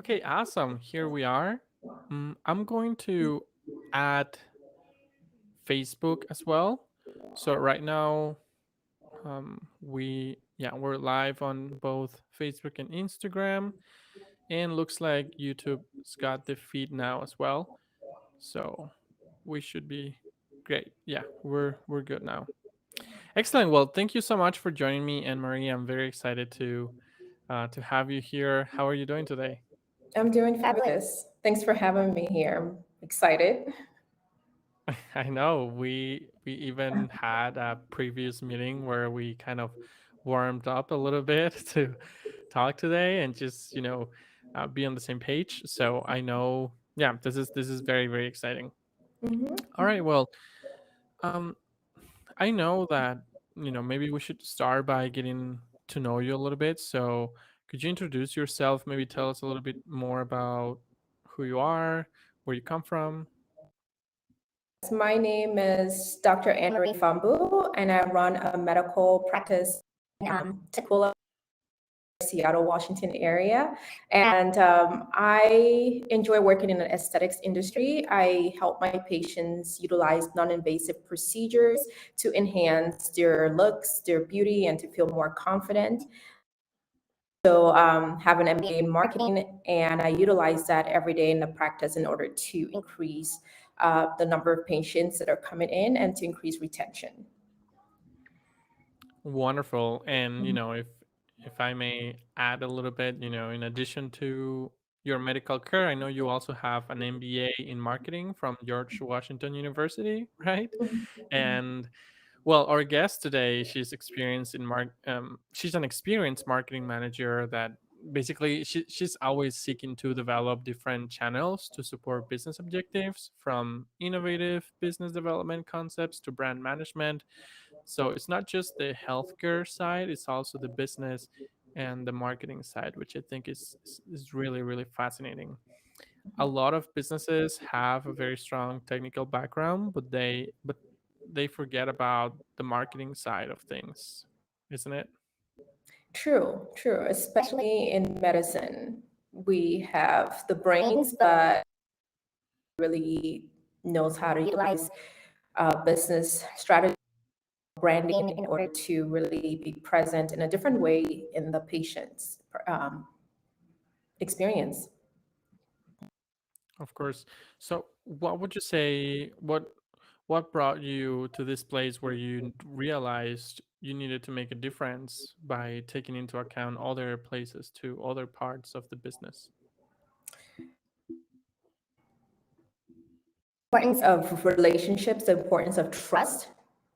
Okay, awesome. Here we are. I'm going to add Facebook as well. So right now, we're live on both Facebook and Instagram, and looks like YouTube's got the feed now as well. So we should be great. Yeah, we're good now. Excellent. Well, thank you so much for joining me, Anne Marie. I'm very excited to have you here. How are you doing today? I'm doing fabulous. Thanks for having me here. I'm excited. I know we even had a previous meeting where we kind of warmed up a little bit to talk today and just be on the same page. So I know, yeah, this is very very exciting. All Mhm. right, well, um, I know that maybe we should start by getting to know you a little bit. So could you introduce yourself? Maybe tell us a little bit more about who you are, where you come from. My name is Dr. Anne-Marie Fombu, and I run a medical practice in Tacoma, Seattle, Washington area. And I enjoy working in the aesthetics industry. I help my patients utilize non-invasive procedures to enhance their looks, their beauty, and to feel more confident. So have an MBA in marketing, and I utilize that every day in the practice in order to increase the number of patients that are coming in and to increase retention. Wonderful. And if I may add a little bit, in addition to your medical care, I know you also have an MBA in marketing from George Washington University, right? And well, our guest today, she's an experienced marketing manager that basically she's always seeking to develop different channels to support business objectives, from innovative business development concepts to brand management. So it's not just the healthcare side, it's also the business and the marketing side, which I think is really, really fascinating. A lot of businesses have a very strong technical background, but they forget about the marketing side of things, isn't it? True, true. Especially in medicine, we have the brains, but really knows how to utilize business strategy, branding in order to really be present in a different way in the patient's experience. Of course. So what would you say, what brought you to this place where you realized you needed to make a difference by taking into account other places to other parts of the business? Importance of relationships, the importance of trust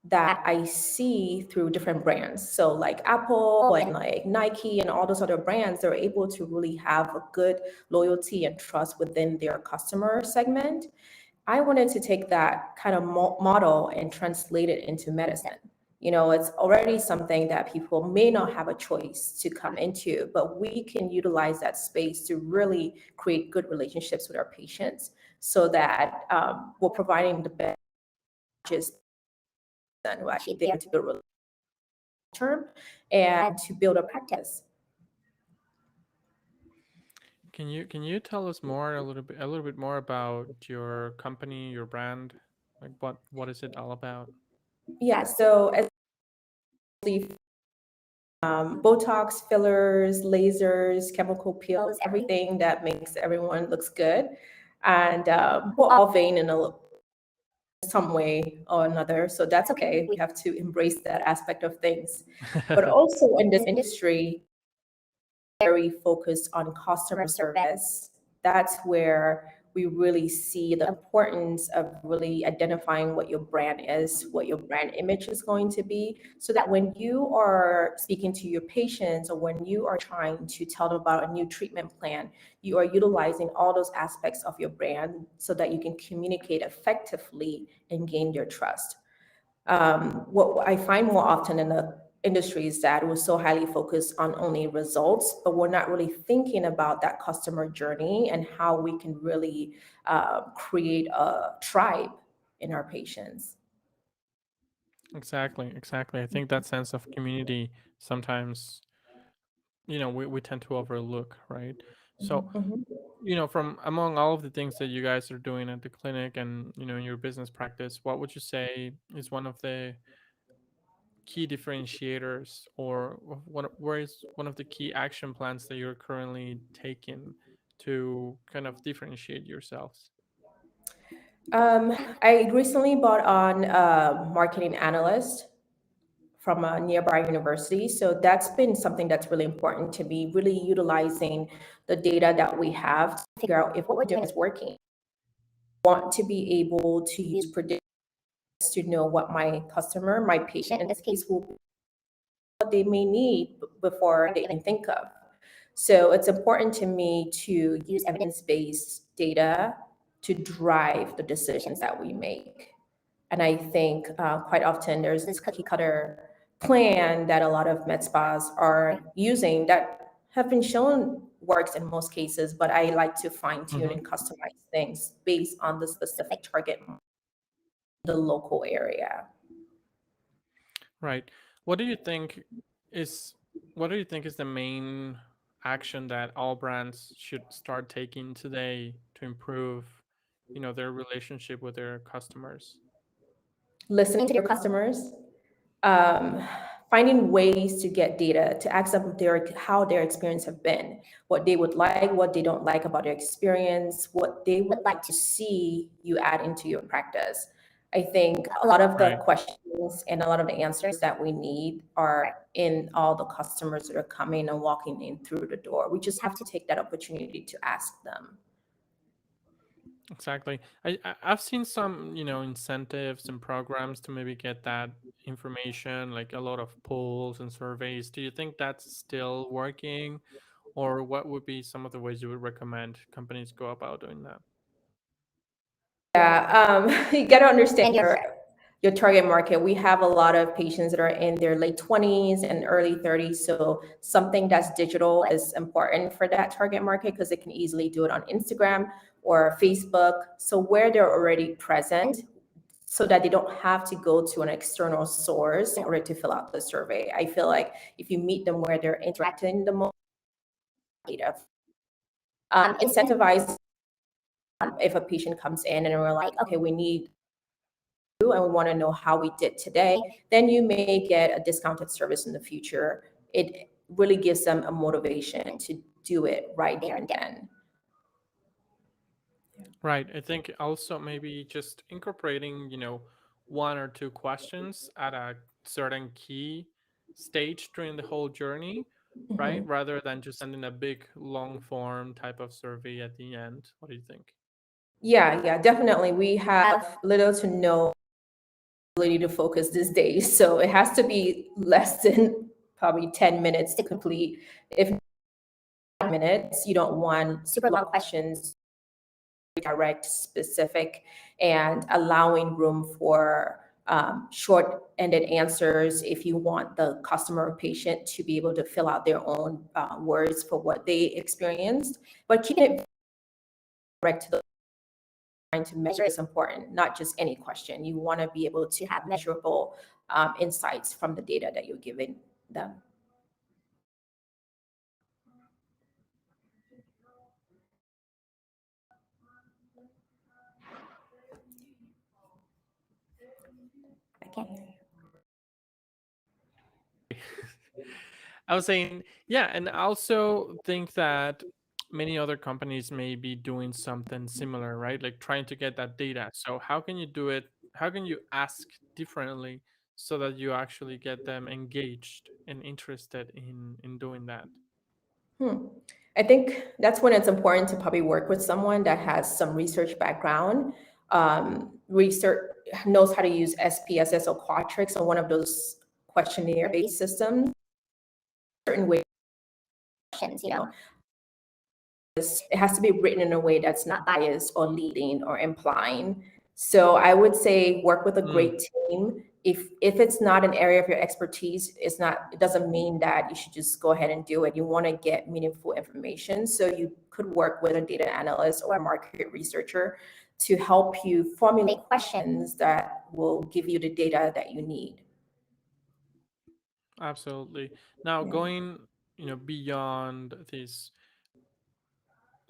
that I see through different brands. So like Apple and like Nike and all those other brands, they're able to really have a good loyalty and trust within their customer segment. I wanted to take that kind of model and translate it into medicine. It's already something that people may not have a choice to come into, but we can utilize that space to really create good relationships with our patients so that we're providing the best just then who actually there to build term and to build a practice. Can you tell us more a little bit more about your company, your brand? Like what is it all about? Yeah, so as Botox, fillers, lasers, chemical peels, everything that makes everyone looks good. And we're all vain in some way or another. So that's okay. We have to embrace that aspect of things. But also in this industry, very focused on customer service. That's where we really see the importance of really identifying what your brand is, what your brand image is going to be, so that when you are speaking to your patients or when you are trying to tell them about a new treatment plan, you are utilizing all those aspects of your brand so that you can communicate effectively and gain their trust. What I find more often in the industry is that we're so highly focused on only results, but we're not really thinking about that customer journey and how we can really create a tribe in our patients. Exactly, exactly. I think that sense of community sometimes we tend to overlook, right? So, Mhm. from among all of the things that you guys are doing at the clinic and, in your business practice, what would you say is one of the key differentiators, or where is one of the key action plans that you're currently taking to kind of differentiate yourselves? I recently bought on a marketing analyst from a nearby university. So that's been something that's really important to me, really utilizing the data that we have to figure out if what we're doing is working. Want to be able to use predictions to know what my customer, my patient in this case, will what they may need before they even think of. So it's important to me to use evidence-based data to drive the decisions that we make. And I think quite often there's this cookie cutter plan that a lot of med spas are using that have been shown works in most cases, but I like to fine tune Hmm. and customize things based on the specific target, the local area. Right. What do you think is what do you think is the main action that all brands should start taking today to improve, their relationship with their customers? Listening to your customers, um, finding ways to get data to ask them how their experience have been, what they would like, what they don't like about their experience, what they would like to see you add into your practice. I think a lot of the Right. questions and a lot of the answers that we need are in all the customers that are coming and walking in through the door. We just have to take that opportunity to ask them. Exactly. I've seen some, incentives and programs to maybe get that information, like a lot of polls and surveys. Do you think that's still working, or what would be some of the ways you would recommend companies go about doing that? Yeah, you got to understand your target market. We have a lot of patients that are in their late 20s and early 30s. So something that's digital is important for that target market because they can easily do it on Instagram or Facebook. So where they're already present, so that they don't have to go to an external source in order to fill out the survey. I feel like if you meet them where they're interacting the most, data. Incentivize if a patient comes in and we're like, okay, we need you and we want to know how we did today, then you may get a discounted service in the future. It really gives them a motivation to do it right there and then. Right. I think also maybe just incorporating, one or two questions at a certain key stage during the whole journey, right? Mhm. Rather than just sending a big long form type of survey at the end. What do you think? Yeah, yeah, definitely. We have little to no ability to focus these days. So it has to be less than probably 10 minutes to complete. If 5 minutes, you don't want super long questions, direct, specific, and allowing room for short-ended answers if you want the customer or patient to be able to fill out their own words for what they experienced. But keeping it direct to the trying to measure is important, not just any question. You want to be able to have measurable insights from the data that you're giving them. Okay. I was saying, yeah, and I also think that many other companies may be doing something similar, right? Like trying to get that data. So how can you do it? How can you ask differently so that you actually get them engaged and interested in doing that? Hmm. I think that's when it's important to probably work with someone that has some research background, research knows how to use SPSS or Qualtrics or one of those questionnaire-based systems. Certain ways, questions, it has to be written in a way that's not biased or leading or implying. So I would say work with a Mm, great team. If it's not an area of your expertise, it doesn't mean that you should just go ahead and do it. You want to get meaningful information. So you could work with a data analyst or a market researcher to help you formulate questions that will give you the data that you need. absolutely. Now Yeah. going, beyond this,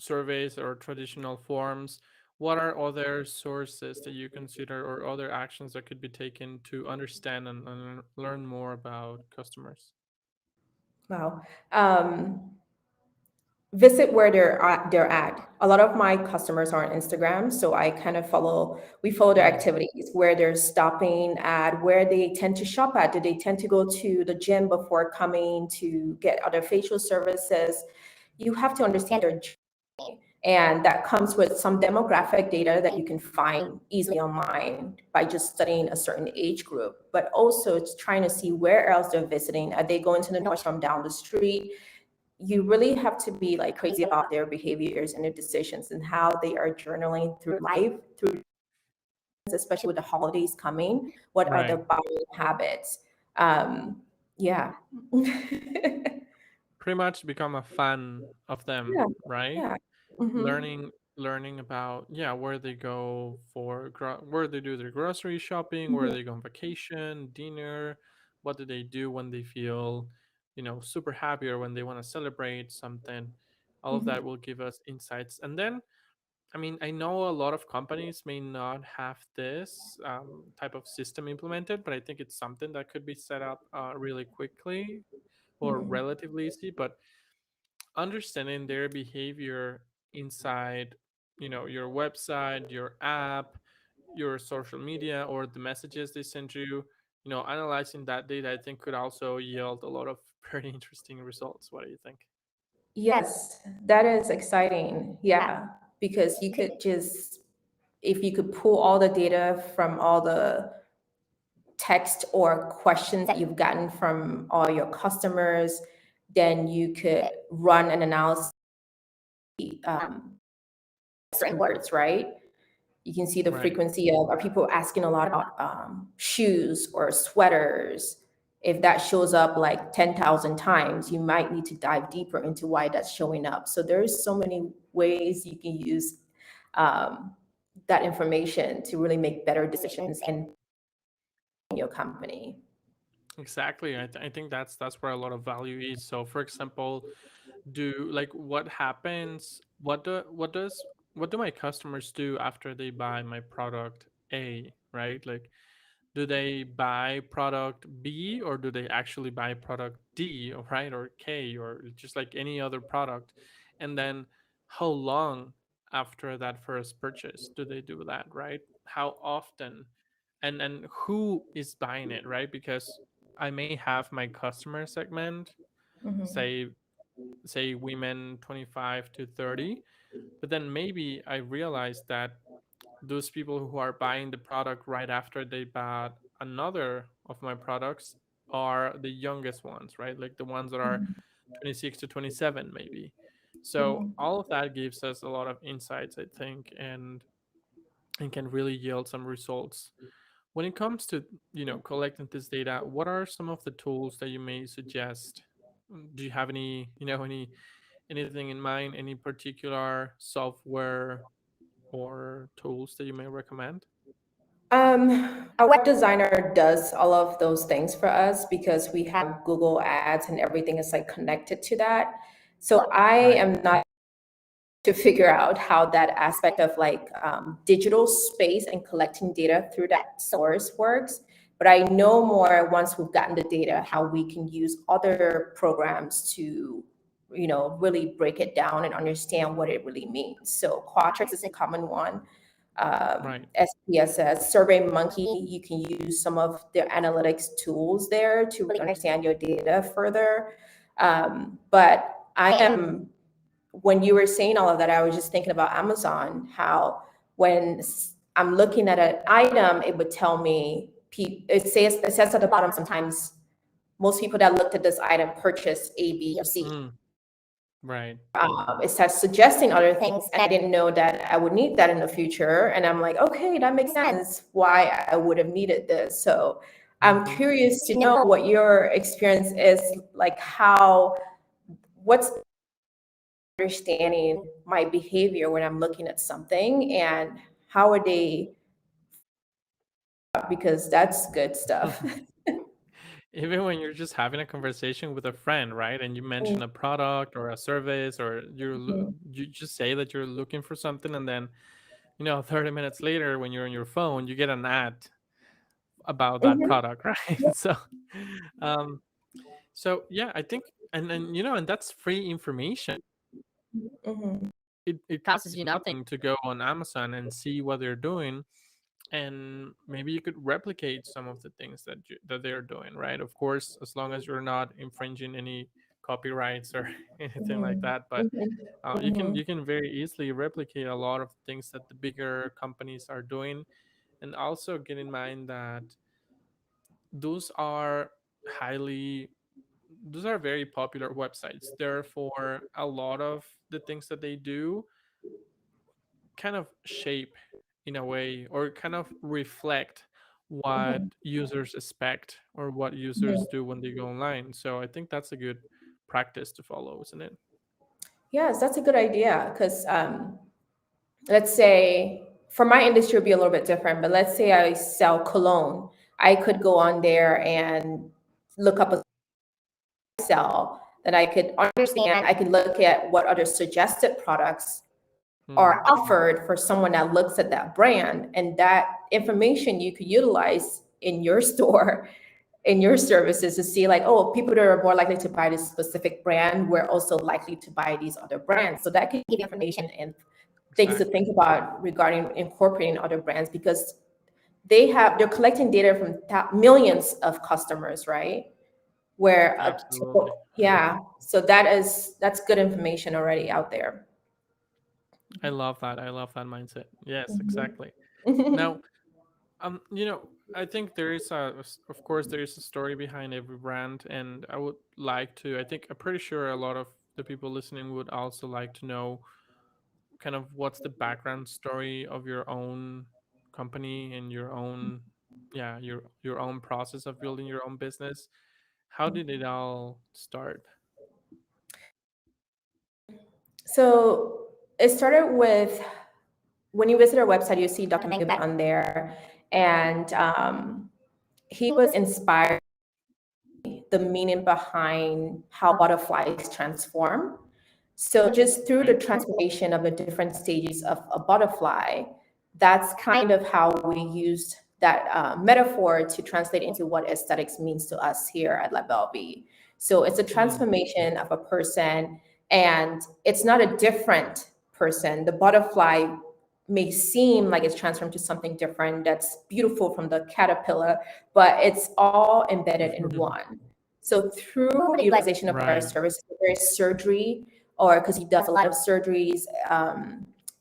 surveys or traditional forms, what are other sources that you consider or other actions that could be taken to understand and learn more about customers? Wow. Visit where they're at. A lot of my customers are on Instagram, so I kind of we follow their Mm, activities, where they're stopping at, where they tend to shop at. Do they tend to go to the gym before coming to get other facial services? You have to understand their journey. And that comes with some demographic data that you can find easily online by just studying a certain age group, but also it's trying to see where else they're visiting. Are they going to the nordstrom down the street? You really have to be like crazy about their behaviors and their decisions and how they are journaling through life, through, especially with the holidays coming. What are the right. buying habits? Yeah. Pretty much become a fan of them, Yeah. right? Yeah. Hmm. Learning about, yeah, where they go for where they do their grocery shopping, where Hmm. they go on vacation, dinner, what do they do when they feel, super happy or when they want to celebrate something. All of that Hmm. will give us insights. And then, I mean, I know a lot of companies may not have this type of system implemented, but I think it's something that could be set up really quickly or Hmm. relatively easy. But understanding their behavior inside, your website, your app, your social media, or the messages they send you, analyzing that data, I think could also yield a lot of pretty interesting results. What do you think? Yes, that is exciting. Yeah, because you could just, if you could pull all the data from all the text or questions that you've gotten from all your customers, then you could run an analysis, um, certain words, right? You can see the Right. frequency of, are people asking a lot about shoes or sweaters? If that shows up like 10,000 times, you might need to dive deeper into why that's showing up. So there's so many ways you can use um, that information to really make better decisions and your company. Exactly. I think that's where a lot of value is. So for example, do like what happens what do my customers do after they buy my product A, right? Like, do they buy product B or do they actually buy product D, or right, or K, or just like any other product? And then how long after that first purchase do they do that, right? How often? And who is buying it, right? Because I may have my customer segment, Mhm. say women 25 to 30, but then maybe I realize that those people who are buying the product right after they bought another of my products are the youngest ones, right? Like the ones that are 26 to 27 maybe. So Mhm. all of that gives us a lot of insights, I think, and can really yield some results. When it comes to, collecting this data, what are some of the tools that you may suggest? Do you have any, anything in mind, any particular software or tools that you may recommend? Our web designer does all of those things for us because we have Google Ads and everything is like connected to that. So I Right. am not to figure out how that aspect of like digital space and collecting data through that source works. But I know more once we've gotten the data, how we can use other programs to, really break it down and understand what it really means. So Qualtrics is a common one. Right. SPSS, Survey Monkey, you can use some of their analytics tools there to really understand your data further. But I am when you were saying all of that, I was just thinking about Amazon, how when I'm looking at an item, it would tell me, it says at the bottom sometimes, most people that looked at this item purchased A, B, or C. Mm, right. It starts suggesting other things, and I didn't know that I would need that in the future. And I'm like, okay, that makes sense why I would have needed this. So I'm Hmm. curious to know what your experience is like, what's understanding my behavior when I'm looking at something, and how are they, because that's good stuff. even when you're just having a conversation with a friend, right? And you mention a product or a service, or Mhm. you just say that you're looking for something, and then 30 minutes later, when you're on your phone, you get an ad about that Mhm. product, right? Um, so yeah, I think, and that's free information. Mhm. It costs you nothing to go on Amazon and see what they're doing, and maybe you could replicate some of the things that they're doing, right? Of course, as long as you're not infringing any copyrights or anything like Mhm. that. But Mhm. you can Mhm. very easily replicate a lot of things that the bigger companies are doing, and also get in mind that those are highly those are very popular websites. Therefore, a lot of the things that they do kind of shape in a way, or kind of reflect what Mhm. users expect or what users Mhm. do when they go online. So I think that's a good practice to follow, isn't it? Yes, that's a good idea because let's say for my industry it'll be a little bit different, but let's say I sell cologne. I could go on there and look up a sell, then I could understand, I could look at what other suggested products Hmm. are offered for someone that looks at that brand, and that information you could utilize in your store, in your services, to see like, oh, people that are more likely to buy this specific brand were also likely to buy these other brands. So that could give you information and things to Exactly. think about regarding incorporating other brands, because they're collecting data from millions of customers, right? Where Absolutely. yeah, so that's good information already out there. I love that. I love that mindset. Yes, Mhm. exactly. Now, I think there is of course, there is a story behind every brand, and I would like to. I think I'm pretty sure a lot of the people listening would also like to know kind of what's the background story of your own company and your own, yeah, your own process of building your own business. How did it all start? So it started with when you visit our website, you see Dr. Mangabet on there, and he was inspired the meaning behind how butterflies transform. So just through the Okay. transformation of the different stages of a butterfly, that's kind of how we used that metaphor to translate into what aesthetics means to us here at La Belle Vie. So it's a Hmm. transformation of a person, and it's not a different person. The butterfly may seem like it's transformed to something different that's beautiful from the caterpillar, but it's all embedded in one. So through the utilization of our Right. services, whether it's surgery, or because he does a lot of surgeries,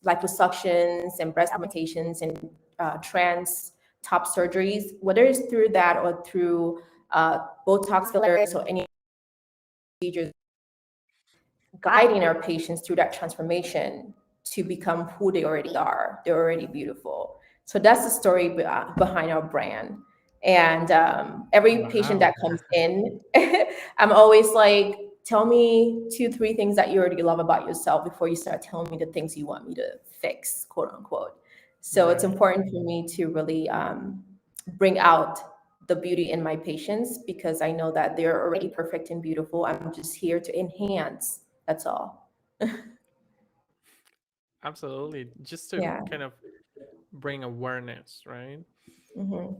liposuctions and breast augmentations and trans top surgeries, whether it's through that or through Botox fillers or any procedures, guiding our patients through that transformation to become who they already are. They're already beautiful. So that's the story behind our brand. And every patient Wow. that comes in, I'm always like, tell me two, three things that you already love about yourself before you start telling me the things you want me to fix, quote unquote. So it's Right. important for me to really bring out the beauty in my patients, because I know that they're already perfect and beautiful. I'm just here to enhance. That's all. Absolutely. Just to Yeah. kind of bring awareness, right? Hmm.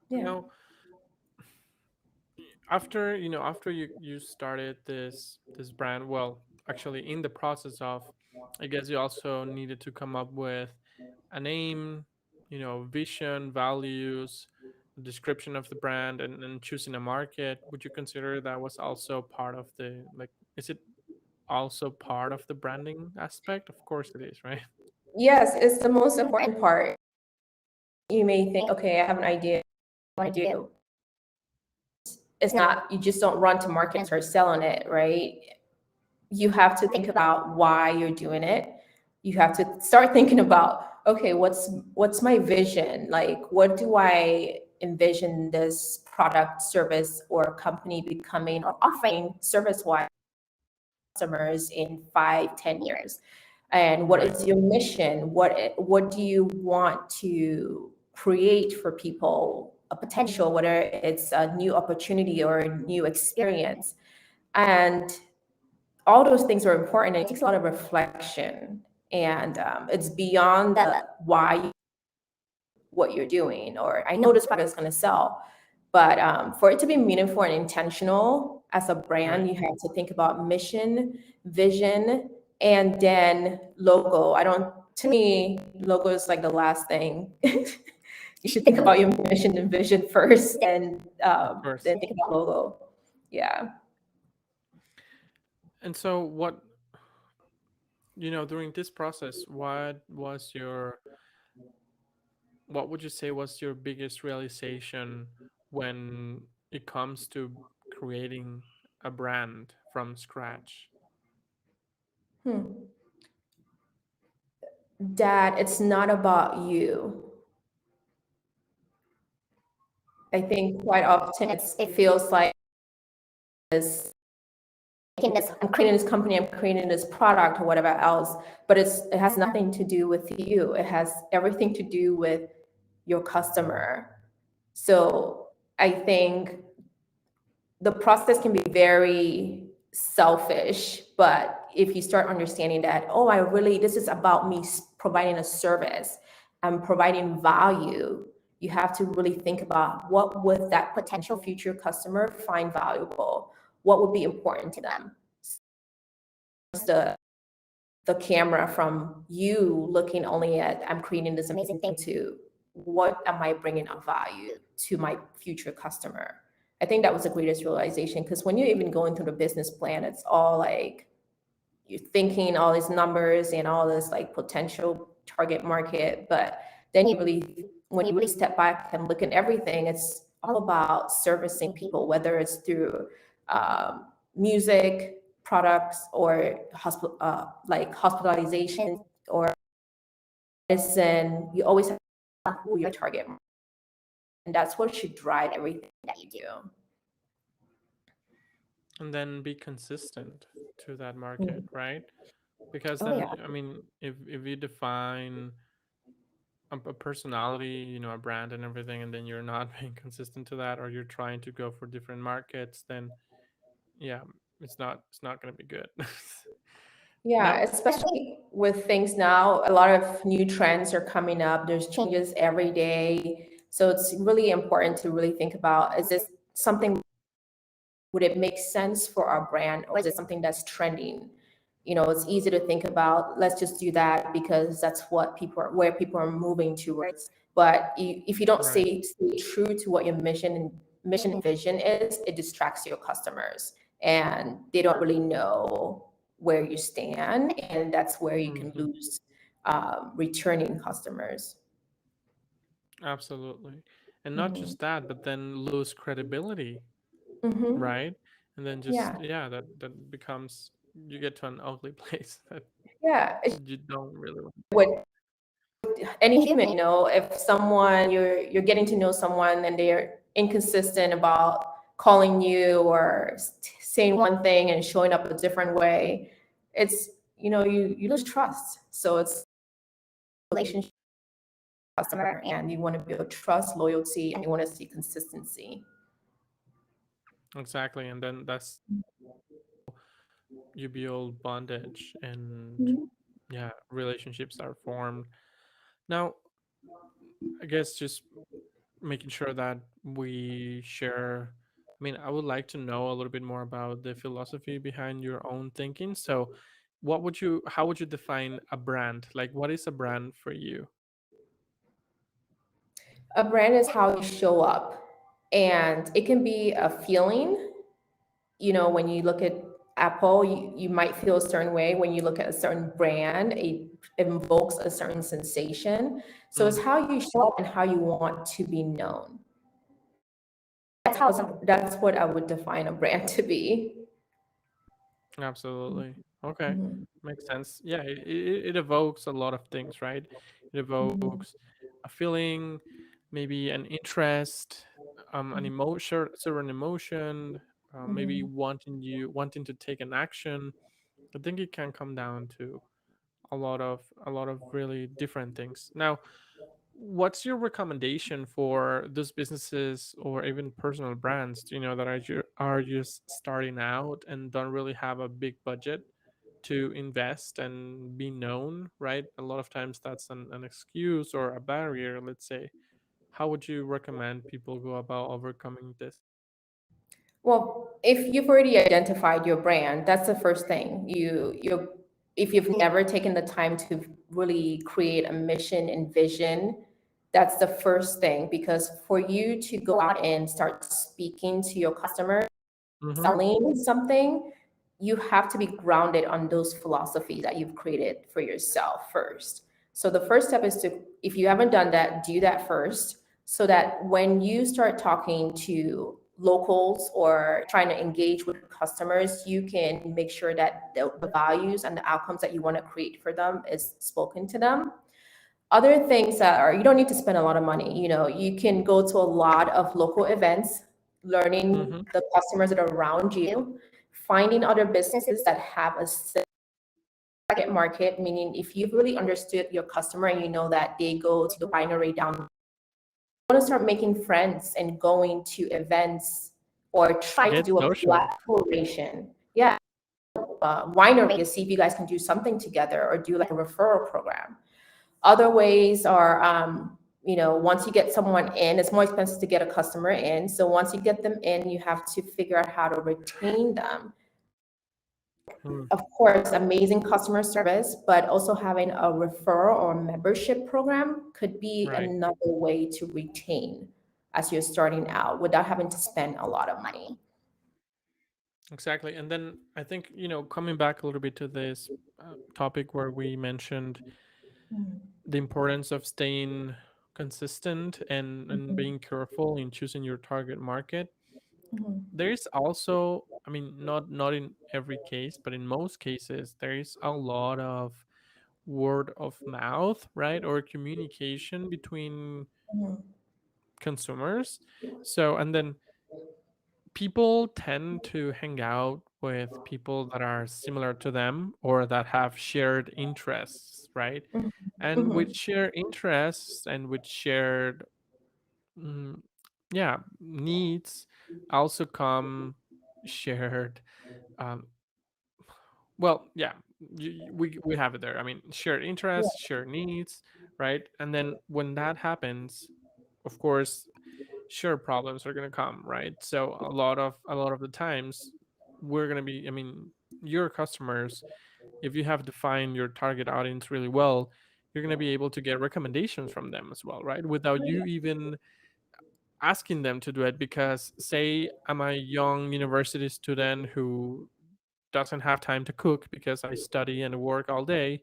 Yeah. Now, after after you started this brand, well, actually, in the process of, I guess you also needed to come up with a name, vision, values, description of the brand, and choosing a market. Would you consider that was also part of the, like, is it also part of the branding aspect? Of course it is, right? Yes, it's the most important part. You may think, okay, I have an idea what I want to do. It's not, you just don't run to market and start selling it, right? You have to think about why you're doing it. You have to start thinking about, okay, what's my vision? Like, what do I envision this product, service, or company becoming or offering service-wise customers in 5, 10 years? And what Right. is your mission? What do you want to create for people a potential, whether it's a new opportunity or a new experience. And all those things are important. And it takes a lot of reflection. And it's beyond the why what you're doing, or I know this product is going to sell. But for it to be meaningful and intentional as a brand, Right. you have to think about mission, vision, and then logo. I don't, to me, logo is like the last thing. You should think about your mission and vision first, and Of course. then think about logo. Yeah. And so what, during this process, what would you say was your biggest realization when it comes to creating a brand from scratch? Hmm. That it's not about you. I think quite often it feels like this, I'm creating this company, I'm creating this product or whatever else, but it has nothing to do with you. It has everything to do with your customer. So I think the process can be very selfish, but if you start understanding that, oh, this is about me providing a service and providing value, you have to really think about what would that potential future customer find valuable, what would be important to them. The the camera from you looking only at I'm creating this amazing thing to what am I bringing of value to my future customer. I think that was the greatest realization, because when you're even going through the business plan, it's all like you're thinking all these numbers and all this like potential target market, but then when you really step back and look at everything, it's all about servicing people, whether it's through music products or like hospitalization or medicine. You always have to know who your target market, and that's what should drive everything that you do. And then be consistent to that market, Mm. right? Because Oh then, yeah. I mean, if you define a personality, a brand and everything, and then you're not being consistent to that, or you're trying to go for different markets, then yeah, it's not going to be good. Yeah, Now, especially with things now, a lot of new trends are coming up. There's changes every day. So it's really important to really think about, is this something, would it make sense for our brand, or is it something that's trending? It's easy to think about, let's just do that because that's where people are moving towards. But if you don't right. stay true to what your mission and vision is, it distracts your customers and they don't really know where you stand. And that's where you can Hmm. lose returning customers. Absolutely. And not Hmm. just that, but then lose credibility, Hmm. right? And then just, Yeah. yeah, that becomes, you get to an ugly place that Yeah. It's you don't really want. what any human, if someone you're getting to know someone and they're inconsistent about calling you or saying one thing and showing up a different way, it's you lose trust. So it's relationship with the customer, and you want to build trust, loyalty, and you want to see consistency. Exactly. And then that's, you build bondage, and Mhm. yeah, relationships are formed. Now, I guess just making sure that we share. I mean, I would like to know a little bit more about the philosophy behind your own thinking. So, how would you define a brand? Like, what is a brand for you? A brand is how you show up, and it can be a feeling. When you look at Apple, you might feel a certain way. When you look at a certain brand, it invokes a certain sensation. So it's Mm, how you show up and how you want to be known. That's what I would define a brand to be. absolutely. Okay, Mhm. makes sense. Yeah, it evokes a lot of things, right? It Mhm. evokes a feeling, maybe an interest, an emotion, certain emotion, maybe Mhm. wanting to take an action. I think it can come down to a lot of really different things. Now, what's your recommendation for those businesses or even personal brands, that are just starting out and don't really have a big budget to invest and be known, right? A lot of times that's an excuse or a barrier, let's say. How would you recommend people go about overcoming this? Well, if you've already identified your brand, that's the first thing. If you've never taken the time to really create a mission and vision, that's the first thing, because for you to go out and start speaking to your customer, Mm-hmm. selling something, you have to be grounded on those philosophies that you've created for yourself first. So the first step is to, if you haven't done that, do that first, so that when you start talking to locals or trying to engage with customers, you can make sure that the values and the outcomes that you want to create for them is spoken to them. Other things that are, you don't need to spend a lot of money. You can go to a lot of local events, learning Mm-hmm. the customers that are around you, finding other businesses that have a target market, meaning if you've really understood your customer and you know that they go to the winery down, you want to start making friends and going to events or try to Get do a social. collaboration. Yeah, winery to see if you guys can do something together or do like a referral program. Other ways are, once you get someone in, it's more expensive to get a customer in. So once you get them in, you have to figure out how to retain them. Mm, Of course, amazing customer service, but also having a referral or membership program could be right. another way to retain as you're starting out without having to spend a lot of money. Exactly. And then I think, coming back a little bit to this topic where we mentioned the importance of staying consistent and Mhm, being careful in choosing your target market. mhm, There is also, I mean, not in every case, but in most cases, there is a lot of word of mouth, right? Or communication between mhm, consumers. So, and then people tend to hang out with people that are similar to them or that have shared interests, right? mhm, And with mhm, shared interests and with shared, mm, yeah, needs also come shared, um, well, yeah, we have it there. I mean, shared yeah, interests, shared needs, right? And then when that happens, of course, sure, problems are going to come, right? So a lot of the times we're going to be, I mean, your customers, if you have defined your target audience really well, you're going to be able to get recommendations from them as well, right? Without you even asking them to do it. Because say I'm a young university student who doesn't have time to cook because I study and work all day,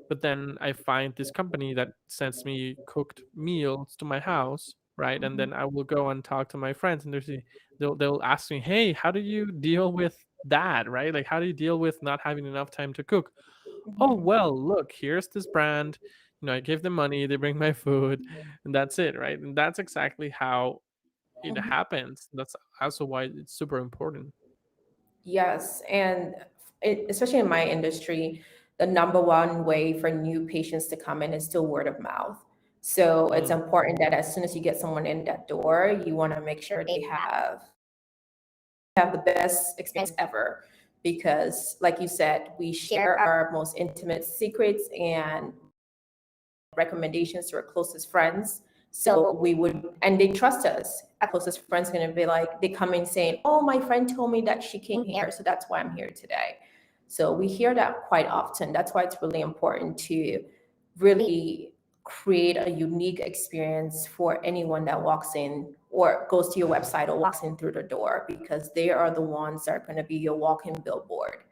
but then I find this company that sends me cooked meals to my house, right? And then I will go and talk to my friends, and they'll ask me, "Hey, how do you deal with that, right? Like, how do you deal with not having enough time to cook?" Oh, mhm, well, look, here's this brand. I give them money, they bring my food, and that's it, right? And that's exactly how it mhm. happens. That's also why it's super important. Yes, and especially in my industry, the number one way for new patients to come in is still word of mouth. So it's Mm, important that as soon as you get someone in that door, you want to make sure they have the best experience ever. Because, like you said, we share our most intimate secrets and recommendations to our closest friends. So we would, and they trust us. Our closest friends going to be like, they come in saying, "Oh, my friend told me that she came here, so that's why I'm here today." So we hear that quite often. That's why it's really important to really create a unique experience for anyone that walks in or goes to your website or walks in through the door, because they are the ones that are going to be your walking billboard.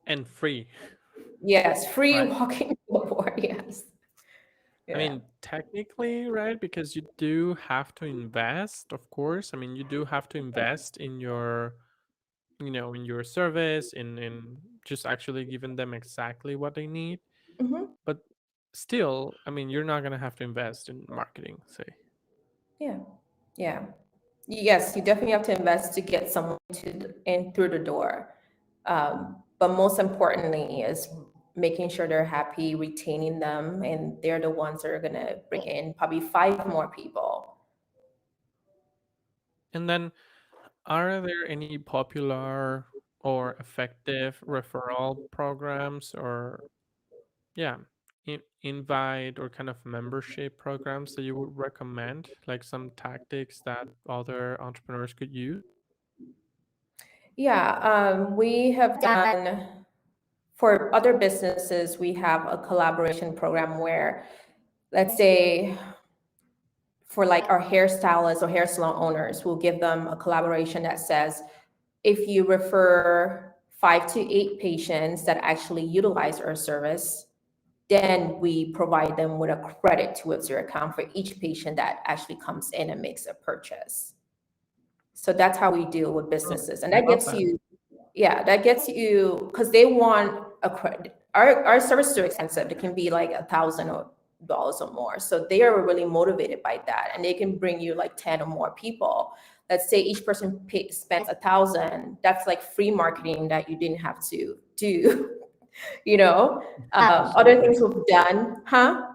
and free, Yes, free right? walking billboard. Yes. I Yeah. mean, technically, right? Because you do have to invest, of course. I mean, you do have to invest in your, in your service, in just actually giving them exactly what they need. Mhm. But still, I mean, you're not gonna have to invest in marketing, say. Yeah. Yeah. Yes, you definitely have to invest to get someone in through the door. But most importantly is making sure they're happy, retaining them, and they're the ones that are gonna bring in probably 5 more people. And then, are there any popular or effective referral programs, or yeah, invite or kind of membership programs that you would recommend, like some tactics that other entrepreneurs could use? Yeah, we have done for other businesses. We have a collaboration program where, let's say, for like our hairstylists or hair salon owners, we'll give them a collaboration that says, if you refer 5 to 8 patients that actually utilize our service, then we provide them with a credit towards their account for each patient that actually comes in and makes a purchase. So that's how we deal with Oh, businesses. And I that love gets that. you, yeah, that gets you, because they want a credit. Our services are expensive. It can be like $1,000 or more. So they are really motivated by that. And they can bring you like 10 or more people. Let's say each person spends 1,000. That's like free marketing that you didn't have to do, you know? Other Absolutely. things we've done, huh?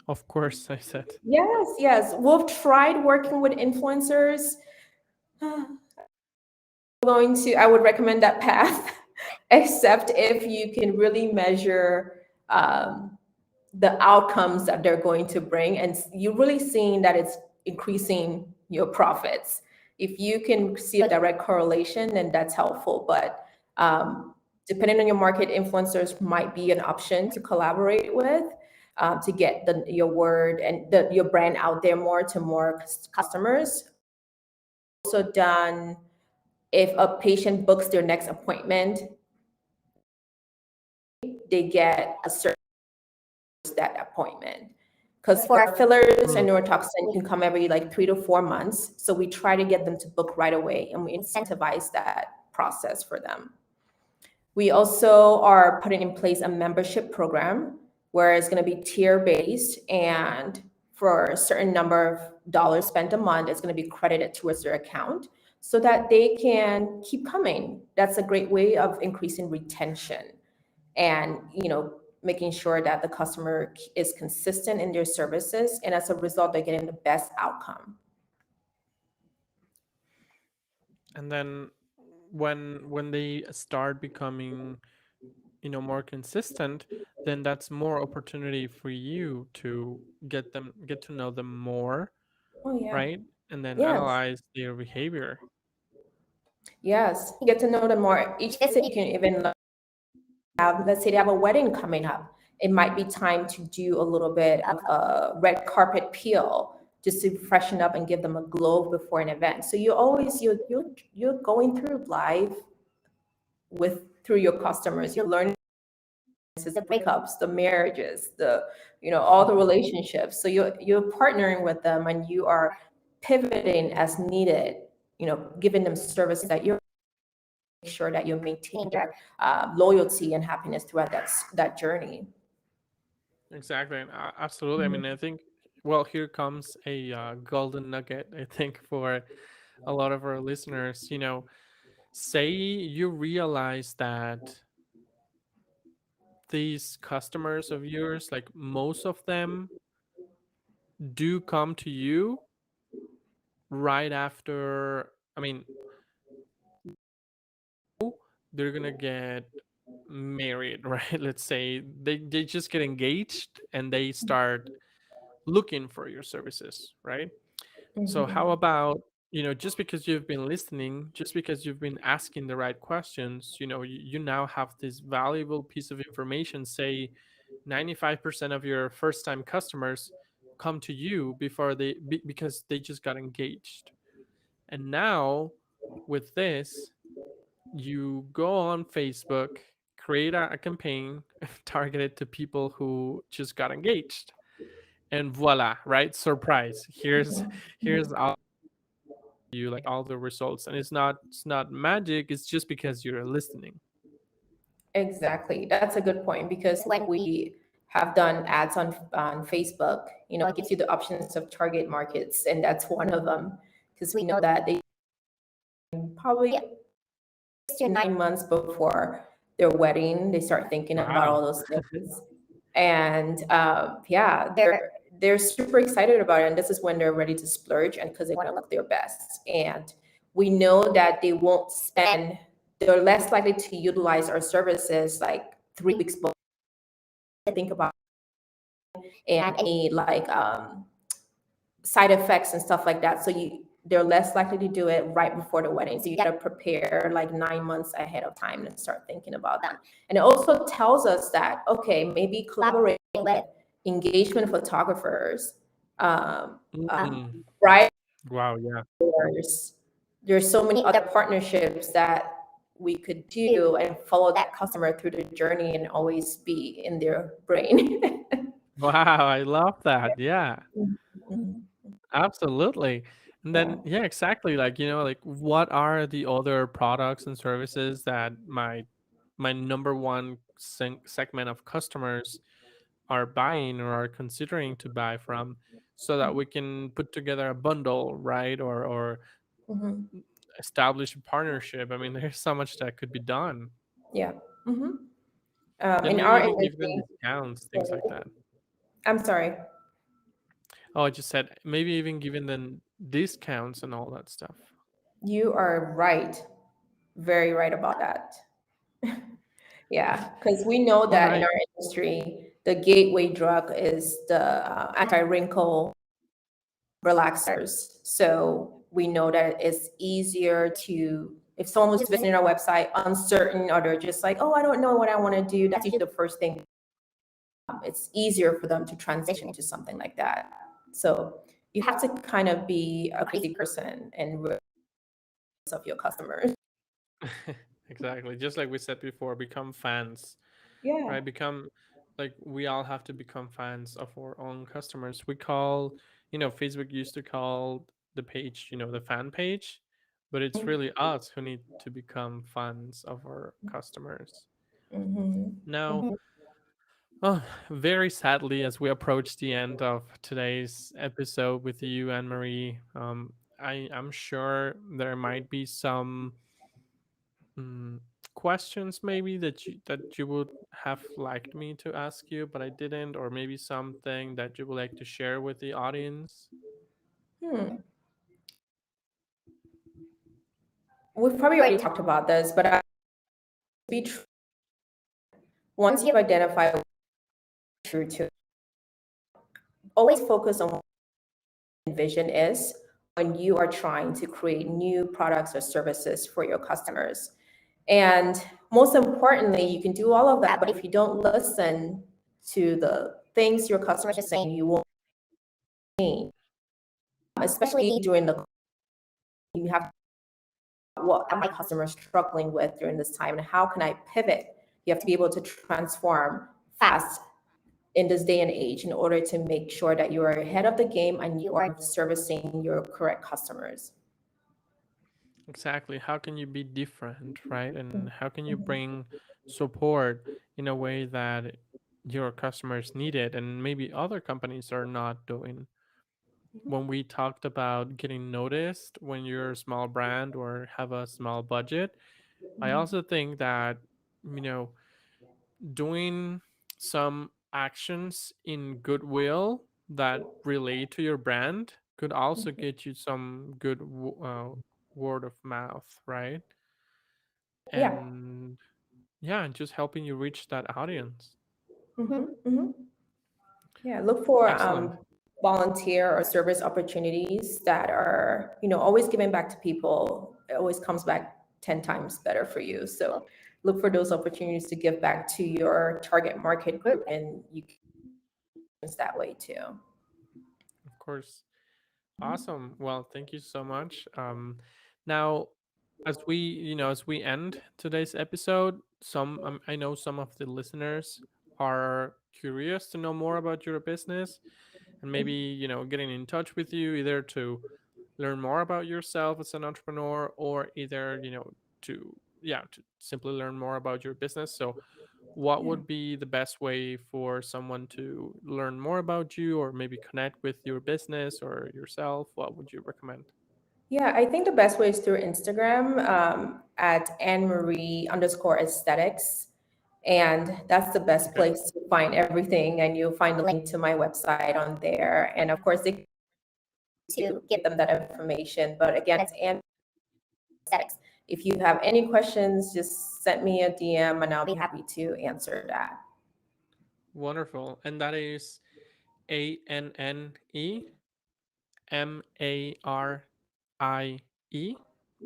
Of course, I said. Yes, yes. We've tried working with influencers. I would recommend that path, except if you can really measure the outcomes that they're going to bring, and you're really seeing that it's increasing your profits. If you can see a direct correlation, then that's helpful. But depending on your market, influencers might be an option to collaborate with to get your word and your brand out there more to more customers. Also done if a patient books their next appointment, they get a certain that appointment. Because for fillers Mm, and neurotoxin, you can come every like 3 to 4 months. So we try to get them to book right away and we incentivize that process for them. We also are putting in place a membership program where it's going to be tier based, and for a certain number of dollars spent a month, it's going to be credited towards their account so that they can keep coming. That's a great way of increasing retention and, making sure that the customer is consistent in their services, and as a result, they're getting the best outcome. and then when they start becoming, more consistent, then that's more opportunity for you to get to know them more, Oh yeah. right? And then Yes. analyze their behavior. Yes. You get to know them more. Each visit, you can even let's say they have a wedding coming up. It might be time to do a little bit of a red carpet peel just to freshen up and give them a glow before an event. So you're going through life with through your customers. You're learning the breakups, the marriages, all the relationships. So you're partnering with them and you are pivoting as needed, giving them service that you're sure that you maintain their loyalty and happiness throughout that journey. Exactly, and absolutely. I mean, I think, well, here comes a golden nugget, I think, for a lot of our listeners. Say you realize that these customers of yours, like most of them, do come to you right after. I mean, they're gonna get married, right? Let's say they just get engaged and they start looking for your services, right? So how Mhm. about, just because you've been listening, just because you've been asking the right questions, you now have this valuable piece of information. Say 95% of your first time customers come to you because they just got engaged. And now with this, you go on Facebook, create a campaign targeted to people who just got engaged. And voila, right? Surprise. Here's all you, like, all the results. And it's not magic, it's just because you're listening. Exactly. That's a good point because when we have done ads on Facebook, it gives you the options of target markets, and that's one of them because we know that they probably 6 to 9 months before their wedding. They start thinking about Wow. all those things, and yeah, they're super excited about it. And this is when they're ready to splurge, and because they want to look their best. And we know that they won't spend. They're less likely to utilize our services like 3 weeks before they think about and any like side effects and stuff like that. So they're less likely to do it right before the wedding. So you got to prepare like 9 months ahead of time and start thinking about them. And it also tells us that okay, maybe collaborating with engagement photographers, um, Mm. right? Wow. Yeah. There's so many other partnerships that we could do and follow that customer through the journey and always be in their brain. Wow. I love that. Yeah. Mhm. Absolutely. And then, Yeah. yeah, exactly. Like, like what are the other products and services that my number one segment of customers are buying or are considering to buy from, so that we can put together a bundle, right? Or Mhm. establish a partnership. I mean, there's so much that could be done. Yeah. Hmm. And In maybe our even give them industry, discounts, things like that. I'm sorry, Oh, I just said maybe even giving them discounts and all that stuff. you are right, very right about that. Yeah, because we know All that in right. our industry, the gateway drug is the anti-wrinkle relaxers. So we know that it's easier to, if someone was visiting our website uncertain or they're just like, oh, I don't know what I want to do, that's usually the first thing. It's easier for them to transition to something like that. So you have to kind of be a crazy person and realize of your customers. Exactly. Just like we said before, become fans, Yeah. right? Become like we all have to become fans of our own customers. We call, Facebook used to call the page, the fan page, but it's really us who need to become fans of our customers. Mm-hmm. Now, Mm-hmm. oh, very sadly, as we approach the end of today's episode with you, Anne Marie, I'm sure there might be some mm, questions maybe that you would have liked me to ask you, but I didn't, or maybe something that you would like to share with the audience. Hmm. We've probably already talked about this, but be true. Once you've identified what you're true to, always focus on what your vision is when you are trying to create new products or services for your customers. And most importantly, you can do all of that, but if you don't listen to the things your customers are saying, you won't change. Especially during the you have what are my customers struggling with during this time and how can I pivot? You have to be able to transform fast in this day and age in order to make sure that you are ahead of the game and you are servicing your correct customers. Exactly. How can you be different, right? And how can you bring support in a way that your customers need it and maybe other companies are not doing? When we talked about getting noticed when you're a small brand or have a small budget, I also think that, you know, doing some actions in goodwill that relate to your brand could also get you some good word of mouth, right? Yeah. And yeah, just helping you reach that audience. Hmm. Yeah, look for Excellent. volunteer or service opportunities that are, always giving back to people. It always comes back 10 times better for you. So look for those opportunities to give back to your target market group and you can use that way too. Of course. Awesome. Well, thank you so much. Now, as we end today's episode, I know some of the listeners are curious to know more about your business and maybe getting in touch with you either to learn more about yourself as an entrepreneur or either to simply learn more about your business. So what Yeah. would be the best way for someone to learn more about you or maybe connect with your business or yourself? What would you recommend? Yeah, I think the best way is through Instagram at Anne Marie underscore aesthetics. And that's the best Okay. place to find everything. And you'll find the link to my website on there. And of course, they can to give them that information. But again, it's Anne aesthetics. If you have any questions, just send me a DM and I'll be happy to answer that. Wonderful. And that is ANNEMARIE.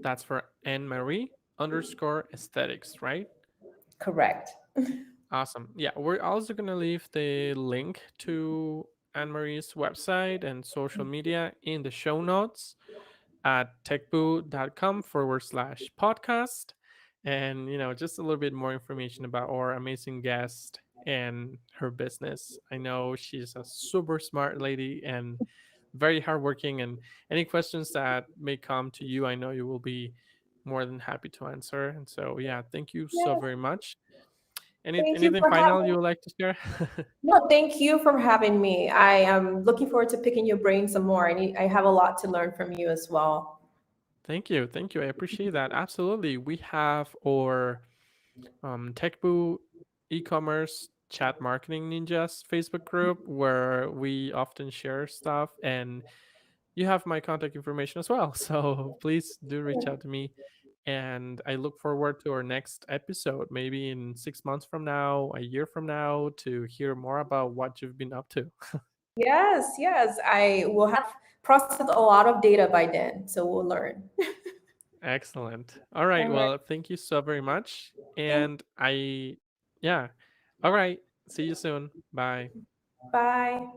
That's for Anne Marie underscore aesthetics, right? Correct. Awesome. Yeah, we're also going to leave the link to Anne Marie's website and social media in the show notes at techboo.com/podcast. And, just a little bit more information about our amazing guest and her business. I know she's a super smart lady and very hardworking. And any questions that may come to you, I know you will be more than happy to answer. And so, yeah, thank you so Yes. very much. Thank you Anything for final having you would like to share? No, thank you for having me. I am looking forward to picking your brain some more. I have a lot to learn from you as well. Thank you. Thank you. I appreciate that. Absolutely. We have our TechBoo e-commerce chat marketing ninjas Facebook group where we often share stuff, and you have my contact information as well. So please do reach out to me. And I look forward to our next episode, maybe in 6 months from now, a year from now, to hear more about what you've been up to. Yes, yes. I will have processed a lot of data by then, so we'll learn. Excellent. All right. All right. Well, thank you so very much. Thank And yeah. All right. See you soon. Bye. Bye.